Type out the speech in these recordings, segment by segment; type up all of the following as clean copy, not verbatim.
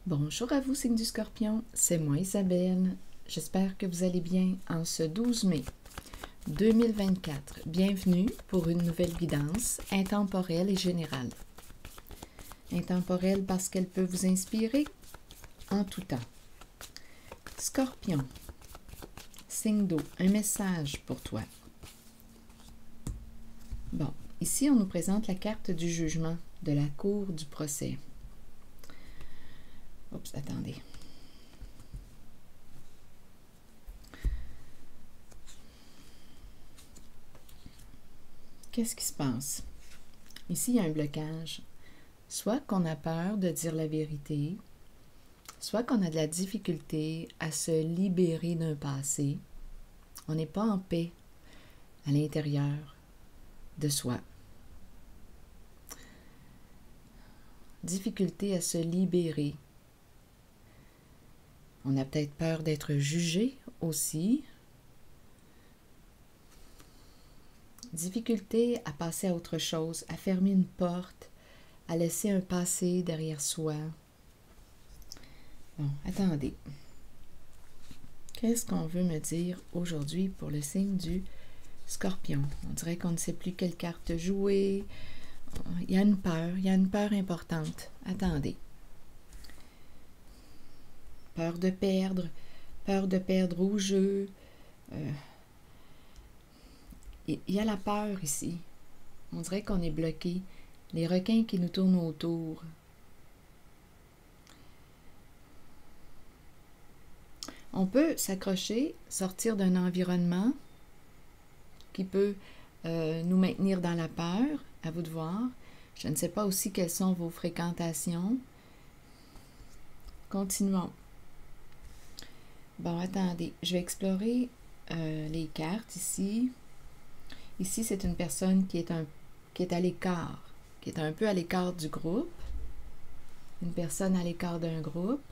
Bonjour à vous, signe du Scorpion, c'est moi Isabelle. J'espère que vous allez bien en ce 12 mai 2024. Bienvenue pour une nouvelle guidance intemporelle et générale. Intemporelle parce qu'elle peut vous inspirer en tout temps. Scorpion, signe d'eau, un message pour toi. Bon, ici on nous présente la carte du jugement de la cour du procès. Oups, attendez. Qu'est-ce qui se passe? Ici, il y a un blocage. Soit qu'on a peur de dire la vérité, soit qu'on a de la difficulté à se libérer d'un passé. On n'est pas en paix à l'intérieur de soi. Difficulté à se libérer. On a peut-être peur d'être jugé aussi. Difficulté à passer à autre chose, à fermer une porte, à laisser un passé derrière soi. Bon, attendez. Qu'est-ce qu'on veut me dire aujourd'hui pour le signe du Scorpion? On dirait qu'on ne sait plus quelle carte jouer. Il y a une peur importante. Attendez. Peur de perdre au jeu. Il y a la peur ici. On dirait qu'on est bloqué. Les requins qui nous tournent autour. On peut s'accrocher, sortir d'un environnement qui peut nous maintenir dans la peur. À vous de voir. Je ne sais pas aussi quelles sont vos fréquentations. Continuons. Bon, attendez. Je vais explorer les cartes ici. Ici, c'est une personne qui est à l'écart, qui est un peu à l'écart du groupe. Une personne à l'écart d'un groupe.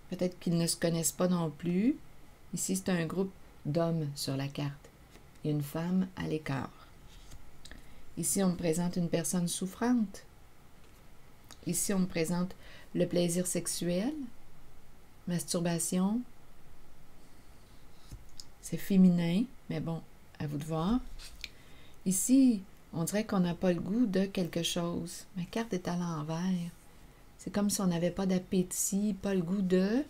Peut-être qu'ils ne se connaissent pas non plus. Ici, c'est un groupe d'hommes sur la carte. Et une femme à l'écart. Ici, on me présente une personne souffrante. Ici, on me présente le plaisir sexuel, masturbation. C'est féminin, mais bon, à vous de voir. Ici, on dirait qu'on n'a pas le goût de quelque chose. Ma carte est à l'envers. C'est comme si on n'avait pas d'appétit, pas le goût de...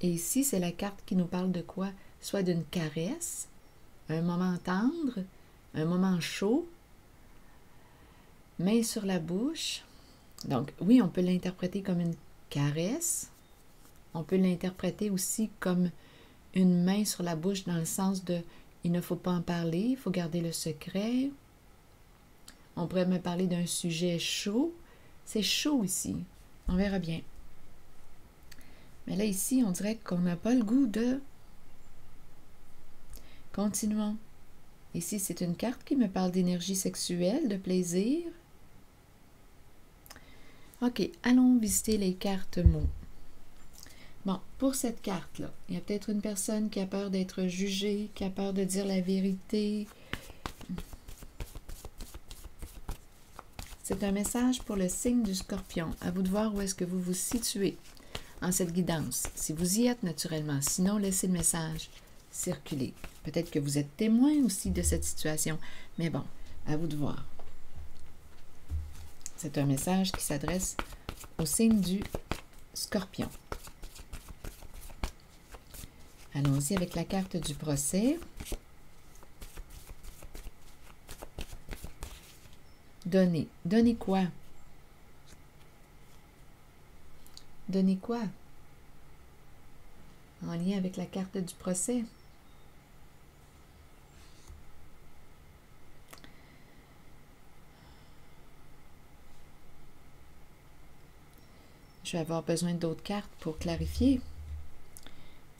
Et ici, c'est la carte qui nous parle de quoi? Soit d'une caresse, un moment tendre, un moment chaud, main sur la bouche. Donc, oui, on peut l'interpréter comme une caresse. On peut l'interpréter aussi comme une main sur la bouche dans le sens de il ne faut pas en parler, il faut garder le secret. On pourrait me parler d'un sujet chaud. C'est chaud ici. On verra bien. Mais là, ici, on dirait qu'on n'a pas le goût de... Continuons. Ici, c'est une carte qui me parle d'énergie sexuelle, de plaisir. OK, allons visiter les cartes mots. Bon, pour cette carte-là, il y a peut-être une personne qui a peur d'être jugée, qui a peur de dire la vérité. C'est un message pour le signe du Scorpion. À vous de voir où est-ce que vous vous situez en cette guidance. Si vous y êtes naturellement, sinon laissez le message circuler. Peut-être que vous êtes témoin aussi de cette situation, mais bon, à vous de voir. C'est un message qui s'adresse au signe du Scorpion. Allons-y avec la carte du procès. Donner. Donner quoi? Donner quoi? En lien avec la carte du procès. Je vais avoir besoin d'autres cartes pour clarifier.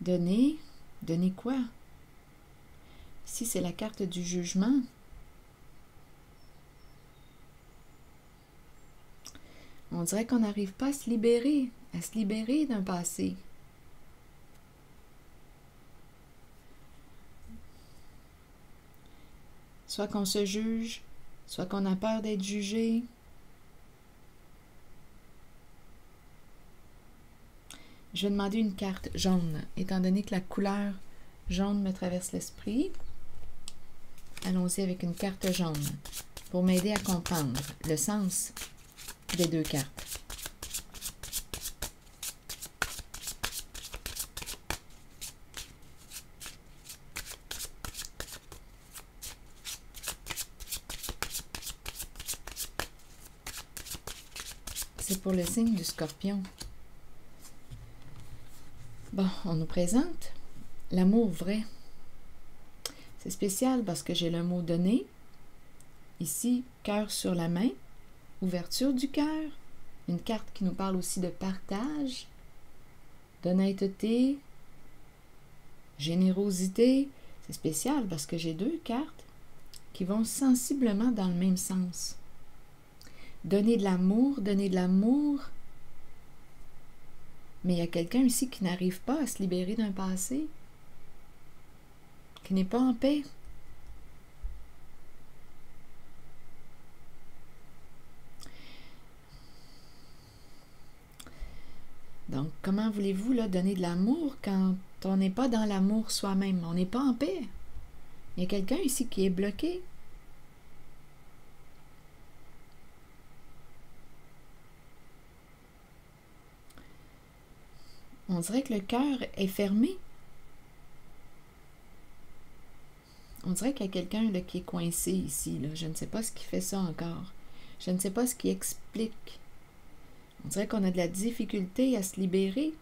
Donner. Donner quoi? Ici, c'est la carte du jugement. On dirait qu'on n'arrive pas à se libérer d'un passé. Soit qu'on se juge, soit qu'on a peur d'être jugé. Je vais demander une carte jaune, étant donné que la couleur jaune me traverse l'esprit. Allons-y avec une carte jaune pour m'aider à comprendre le sens des deux cartes. C'est pour le signe du Scorpion. Bon, on nous présente l'amour vrai. C'est spécial parce que j'ai le mot donner. Ici, cœur sur la main, ouverture du cœur. Une carte qui nous parle aussi de partage, d'honnêteté, générosité. C'est spécial parce que j'ai deux cartes qui vont sensiblement dans le même sens. Donner de l'amour, donner de l'amour. Mais il y a quelqu'un ici qui n'arrive pas à se libérer d'un passé, qui n'est pas en paix. Donc, comment voulez-vous là, donner de l'amour quand on n'est pas dans l'amour soi-même? On n'est pas en paix. Il y a quelqu'un ici qui est bloqué. On dirait que le cœur est fermé. On dirait qu'il y a quelqu'un qui est coincé ici. Là. Je ne sais pas ce qui fait ça encore. Je ne sais pas ce qui explique. On dirait qu'on a de la difficulté à se libérer.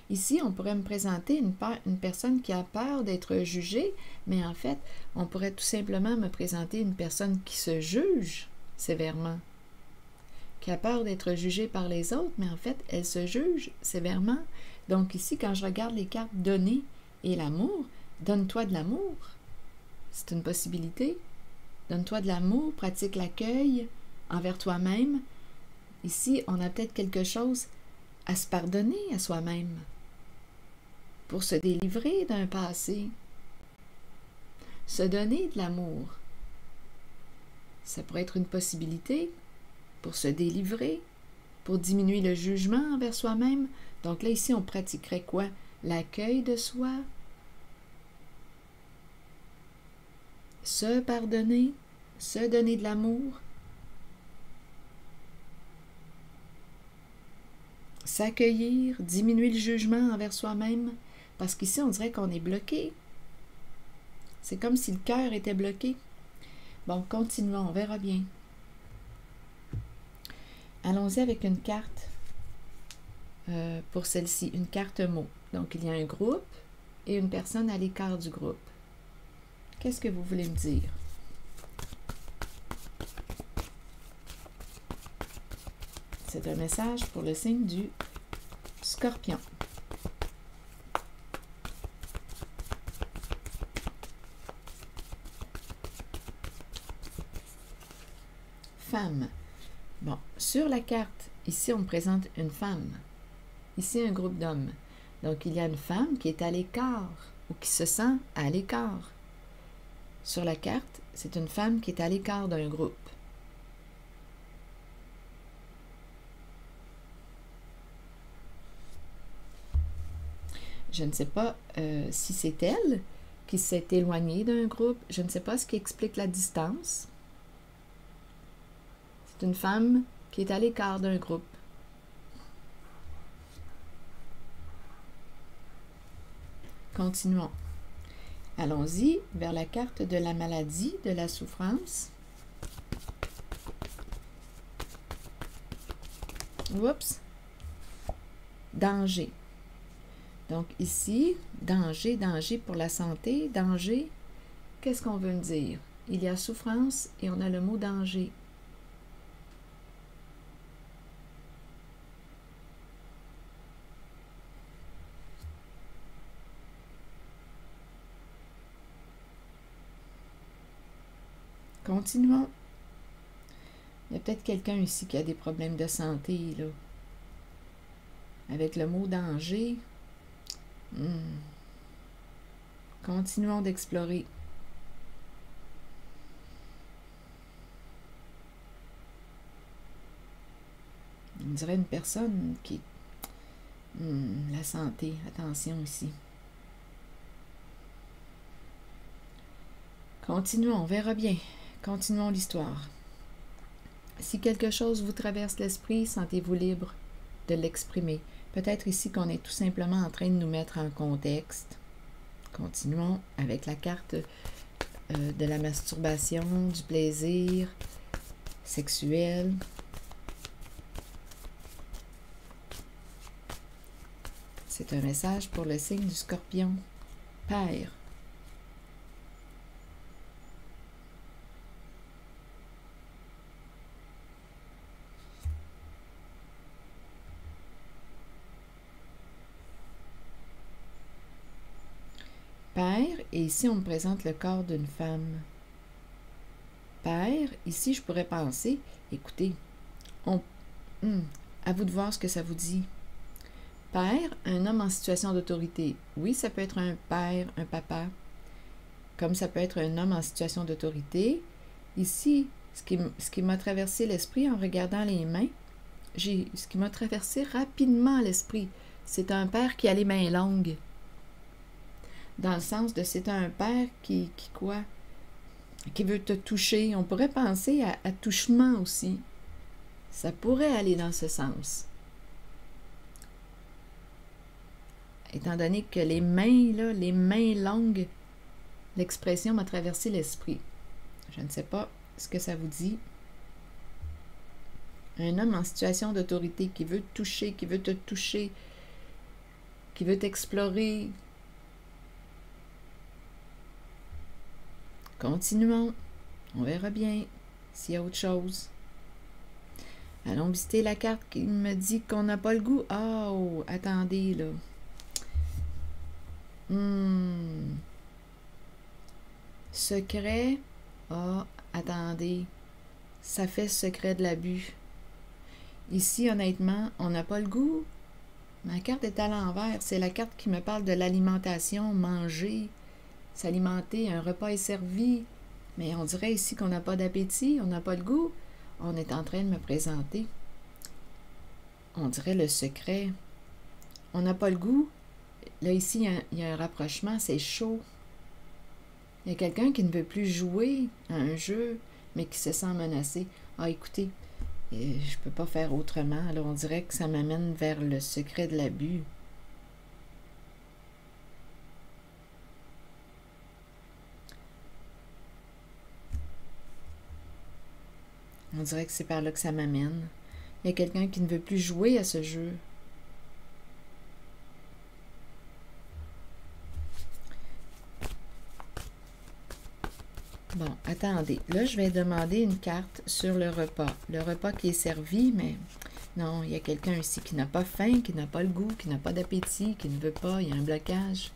Ici, on pourrait me présenter une personne qui a peur d'être jugée, mais en fait, on pourrait tout simplement me présenter une personne qui se juge sévèrement, qui a peur d'être jugée par les autres, mais en fait, elle se juge sévèrement. Donc ici, quand je regarde les cartes donner et l'amour, donne-toi de l'amour. C'est une possibilité. Donne-toi de l'amour, pratique l'accueil envers toi-même. Ici, on a peut-être quelque chose à se pardonner à soi-même pour se délivrer d'un passé. Se donner de l'amour. Ça pourrait être une possibilité pour se délivrer, pour diminuer le jugement envers soi-même. Donc là, ici, on pratiquerait quoi? L'accueil de soi, se pardonner, se donner de l'amour, s'accueillir, diminuer le jugement envers soi-même, parce qu'ici, on dirait qu'on est bloqué. C'est comme si le cœur était bloqué. Bon, continuons, on verra bien. Allons-y avec une carte pour celle-ci, une carte mot. Donc, il y a un groupe et une personne à l'écart du groupe. Qu'est-ce que vous voulez me dire? C'est un message pour le signe du Scorpion. Femme. Bon, sur la carte, ici, on me présente une femme. Ici, un groupe d'hommes. Donc, il y a une femme qui est à l'écart ou qui se sent à l'écart. Sur la carte, c'est une femme qui est à l'écart d'un groupe. Je ne sais pas si c'est elle qui s'est éloignée d'un groupe. Je ne sais pas ce qui explique la distance. C'est une femme qui est à l'écart d'un groupe. Continuons. Allons-y vers la carte de la maladie, de la souffrance. Oups. Danger. Donc ici, danger, danger pour la santé, danger. Qu'est-ce qu'on veut me dire? Il y a souffrance et on a le mot danger. Continuons. Il y a peut-être quelqu'un ici qui a des problèmes de santé, là. Avec le mot danger. Continuons d'explorer. On dirait une personne qui... la santé, attention ici. Continuons, on verra bien. Continuons l'histoire. Si quelque chose vous traverse l'esprit, sentez-vous libre de l'exprimer. Peut-être ici qu'on est tout simplement en train de nous mettre en contexte. Continuons avec la carte de la masturbation, du plaisir sexuel. C'est un message pour le signe du Scorpion. Père. Père, et ici on me présente le corps d'une femme. Père, ici je pourrais penser, écoutez, à vous de voir ce que ça vous dit. Père, un homme en situation d'autorité. Oui, ça peut être un père, un papa, comme ça peut être un homme en situation d'autorité. Ici, ce qui m'a traversé l'esprit en regardant les mains, ce qui m'a traversé rapidement l'esprit, c'est un père qui a les mains longues. Dans le sens de c'est un père qui quoi? Qui veut te toucher. On pourrait penser à touchement aussi. Ça pourrait aller dans ce sens. Étant donné que les mains, là, les mains longues, l'expression m'a traversé l'esprit. Je ne sais pas ce que ça vous dit. Un homme en situation d'autorité qui veut te toucher, qui veut t'explorer. Continuons. On verra bien s'il y a autre chose. Allons visiter la carte qui me dit qu'on n'a pas le goût. Oh, attendez, là. Secret. Attendez. Ça fait secret de l'abus. Ici, honnêtement, on n'a pas le goût. Ma carte est à l'envers. C'est la carte qui me parle de l'alimentation, manger, s'alimenter, un repas est servi. Mais on dirait ici qu'on n'a pas d'appétit, on n'a pas le goût. On est en train de me présenter. On dirait le secret. On n'a pas le goût. Là, ici, il y a un rapprochement, c'est chaud. Il y a quelqu'un qui ne veut plus jouer à un jeu, mais qui se sent menacé. Écoutez, je ne peux pas faire autrement. Alors, on dirait que ça m'amène vers le secret de l'abus. On dirait que c'est par là que ça m'amène. Il y a quelqu'un qui ne veut plus jouer à ce jeu. Bon, attendez. Là, je vais demander une carte sur le repas. Le repas qui est servi, mais non, il y a quelqu'un ici qui n'a pas faim, qui n'a pas le goût, qui n'a pas d'appétit, qui ne veut pas. Il y a un blocage.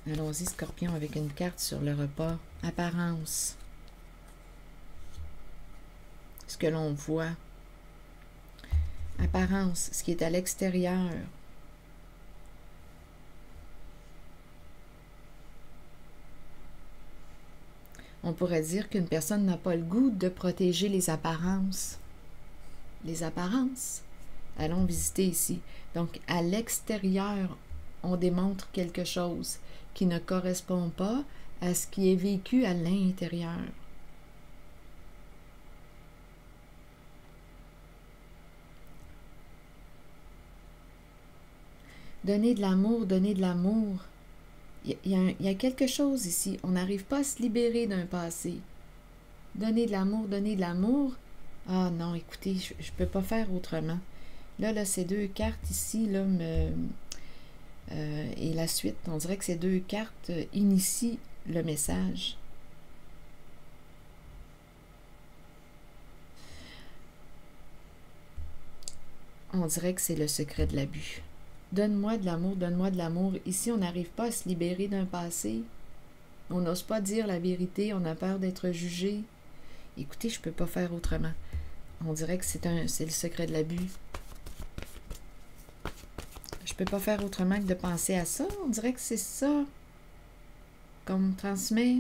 Allons-y, Scorpion, avec une carte sur le repas. Apparence. Ce que l'on voit. Apparence, ce qui est à l'extérieur. On pourrait dire qu'une personne n'a pas le goût de protéger les apparences. Les apparences. Allons visiter ici. Donc, à l'extérieur, on démontre quelque chose qui ne correspond pas à ce qui est vécu à l'intérieur. Donner de l'amour, donner de l'amour. Il y a quelque chose ici. On n'arrive pas à se libérer d'un passé. Donner de l'amour, donner de l'amour. Ah non, écoutez, je ne peux pas faire autrement. Là, ces deux cartes ici, là, et la suite, on dirait que ces deux cartes initient le message. On dirait que c'est le secret de l'abus. Donne-moi de l'amour, donne-moi de l'amour. Ici, on n'arrive pas à se libérer d'un passé. On n'ose pas dire la vérité, on a peur d'être jugé. Écoutez, je ne peux pas faire autrement. On dirait que c'est le secret de l'abus. Je peux pas faire autrement que de penser à ça. On dirait que c'est ça qu'on me transmet.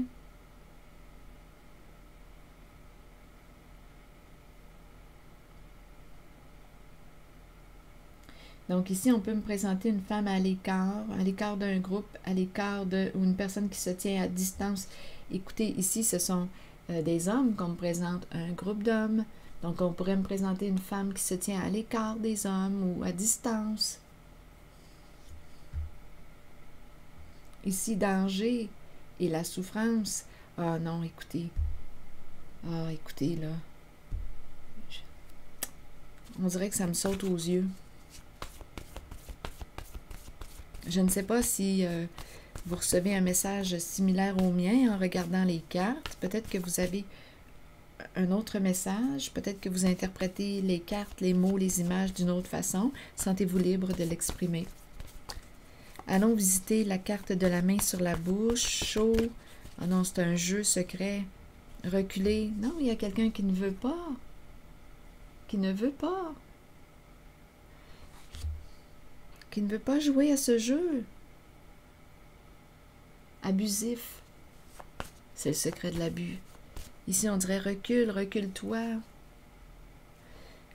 Donc ici, on peut me présenter une femme à l'écart d'un groupe, à l'écart de, ou une personne qui se tient à distance. Écoutez, ici, ce sont des hommes qu'on me présente, un groupe d'hommes. Donc, on pourrait me présenter une femme qui se tient à l'écart des hommes ou à distance. Ici, danger et la souffrance. Ah non, écoutez. Ah, écoutez, là. On dirait que ça me saute aux yeux. Je ne sais pas si vous recevez un message similaire au mien en regardant les cartes. Peut-être que vous avez un autre message. Peut-être que vous interprétez les cartes, les mots, les images d'une autre façon. Sentez-vous libre de l'exprimer. Allons visiter la carte de la main sur la bouche. Chaud. Ah non, c'est un jeu secret. Reculer. Non, il y a quelqu'un qui ne veut pas. Qui ne veut pas. Qui ne veut pas jouer à ce jeu. Abusif. C'est le secret de l'abus. Ici, on dirait recule, recule-toi.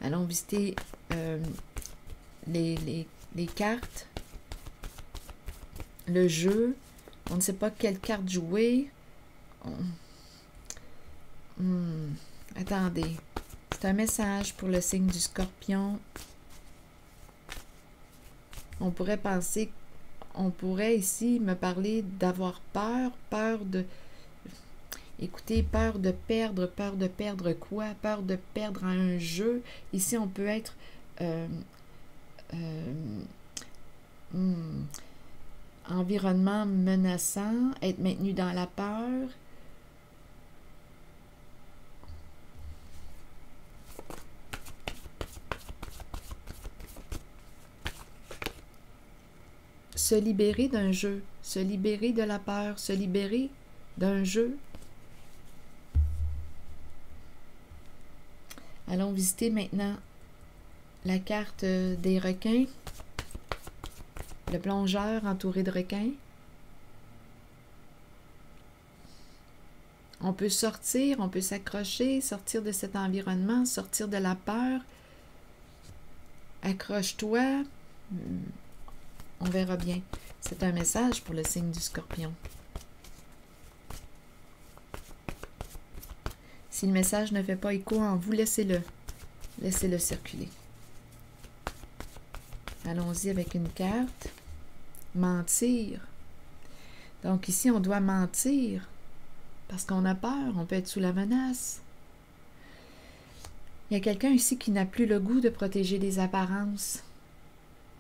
Allons visiter les cartes. Le jeu. On ne sait pas quelle carte jouer. Attendez. C'est un message pour le signe du Scorpion. On pourrait penser, on pourrait ici me parler d'avoir peur, peur de, écoutez, peur de perdre quoi? Peur de perdre un jeu. Ici, on peut être environnement menaçant, être maintenu dans la peur. Se libérer d'un jeu, se libérer de la peur, se libérer d'un jeu. Allons visiter maintenant la carte des requins, le plongeur entouré de requins. On peut sortir, on peut s'accrocher, sortir de cet environnement, sortir de la peur. Accroche-toi. On verra bien. C'est un message pour le signe du Scorpion. Si le message ne fait pas écho en vous, laissez-le. Laissez-le circuler. Allons-y avec une carte. Mentir. Donc ici, on doit mentir parce qu'on a peur. On peut être sous la menace. Il y a quelqu'un ici qui n'a plus le goût de protéger les apparences,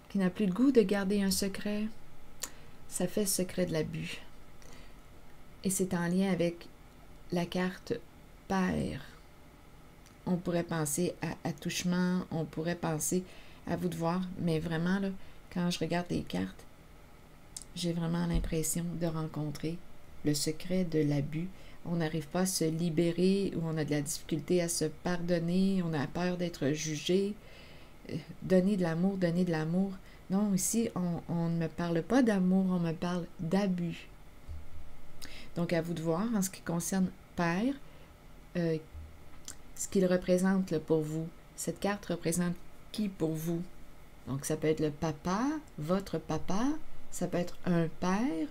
qui n'a plus le goût de garder un secret. Ça fait le secret de l'abus. Et c'est en lien avec la carte Père. On pourrait penser à attouchement, on pourrait penser à vous de voir, mais vraiment, là, quand je regarde les cartes, j'ai vraiment l'impression de rencontrer le secret de l'abus. On n'arrive pas à se libérer ou on a de la difficulté à se pardonner, on a peur d'être jugé. Donner de l'amour, donner de l'amour. Non, ici, on ne me parle pas d'amour, on me parle d'abus. Donc, à vous de voir, en ce qui concerne Père, ce qu'il représente là, pour vous. Cette carte représente qui pour vous? Donc, ça peut être le papa, votre papa, ça peut être un père,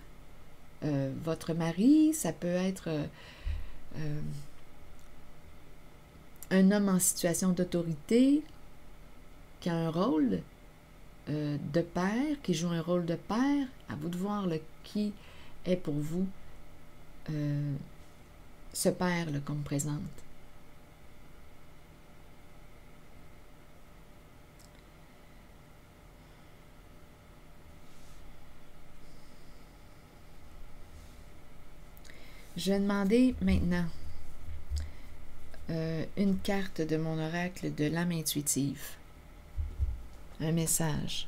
votre mari, ça peut être un homme en situation d'autorité qui a un rôle de père, qui joue un rôle de père. À vous de voir là, qui est pour vous ce père là, qu'on me présente. Je vais demander maintenant une carte de mon oracle de l'âme intuitive. Un message.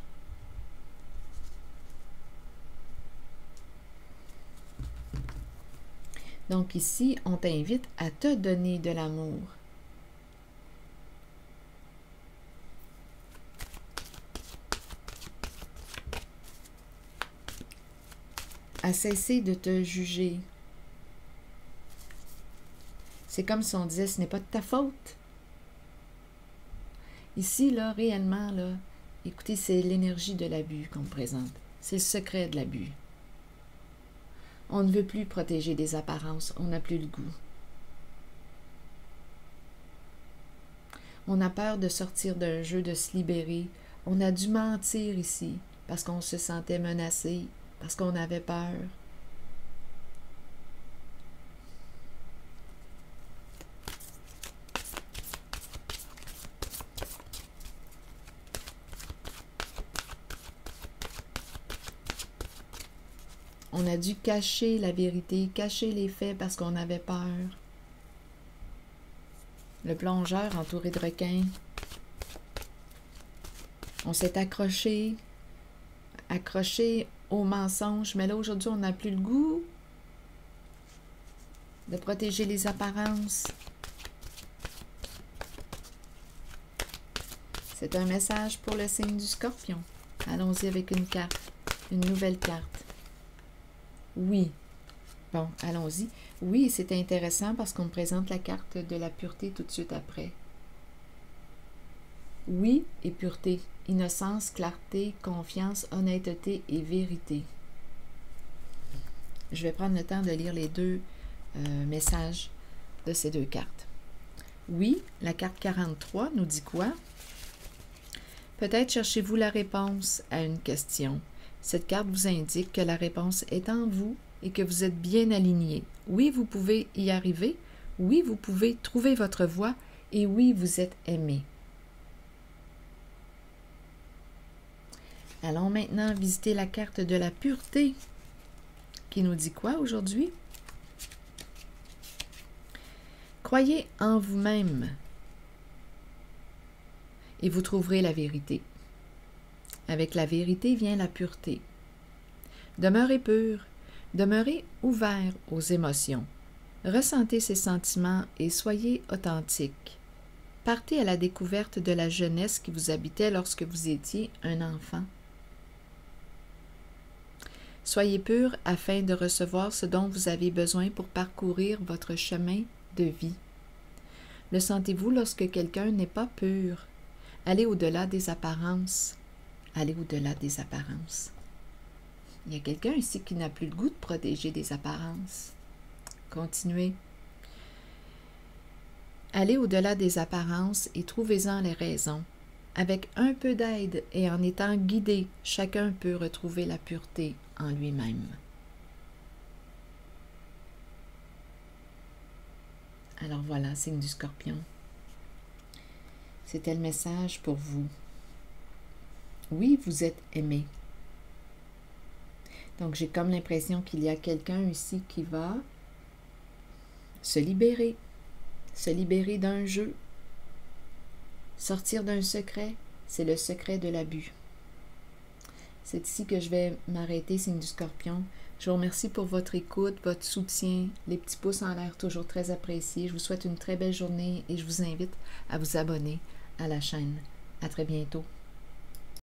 Donc ici, on t'invite à te donner de l'amour. à cesser de te juger. C'est comme si on disait, ce n'est pas de ta faute. Ici, là, réellement, là, écoutez, c'est l'énergie de l'abus qu'on me présente. C'est le secret de l'abus. On ne veut plus protéger des apparences, on n'a plus le goût. On a peur de sortir d'un jeu, de se libérer. On a dû mentir ici, parce qu'on se sentait menacé, parce qu'on avait peur. On a dû cacher la vérité, cacher les faits parce qu'on avait peur. Le plongeur entouré de requins. On s'est accroché au mensonge, mais là aujourd'hui on n'a plus le goût de protéger les apparences. C'est un message pour le signe du Scorpion. Allons-y avec une carte, une nouvelle carte. Oui. Bon, allons-y. Oui, c'est intéressant parce qu'on me présente la carte de la pureté tout de suite après. Oui et pureté. Innocence, clarté, confiance, honnêteté et vérité. Je vais prendre le temps de lire les deux messages de ces deux cartes. Oui, la carte 43 nous dit quoi? Peut-être cherchez-vous la réponse à une question. Cette carte vous indique que la réponse est en vous et que vous êtes bien aligné. Oui, vous pouvez y arriver. Oui, vous pouvez trouver votre voie. Et oui, vous êtes aimé. Allons maintenant visiter la carte de la pureté qui nous dit quoi aujourd'hui? Croyez en vous-même et vous trouverez la vérité. Avec la vérité vient la pureté. Demeurez pur, demeurez ouvert aux émotions. Ressentez ces sentiments et soyez authentique. Partez à la découverte de la jeunesse qui vous habitait lorsque vous étiez un enfant. Soyez pur afin de recevoir ce dont vous avez besoin pour parcourir votre chemin de vie. Le sentez-vous lorsque quelqu'un n'est pas pur? Allez au-delà des apparences. Allez au-delà des apparences. Il y a quelqu'un ici qui n'a plus le goût de protéger des apparences. Continuez. Allez au-delà des apparences et trouvez-en les raisons. Avec un peu d'aide et en étant guidé, chacun peut retrouver la pureté en lui-même. Alors voilà, signe du Scorpion. C'était le message pour vous. Oui, vous êtes aimé. Donc, j'ai comme l'impression qu'il y a quelqu'un ici qui va se libérer d'un jeu, sortir d'un secret. C'est le secret de l'abus. C'est ici que je vais m'arrêter, signe du Scorpion. Je vous remercie pour votre écoute, votre soutien, les petits pouces en l'air toujours très appréciés. Je vous souhaite une très belle journée et je vous invite à vous abonner à la chaîne. À très bientôt.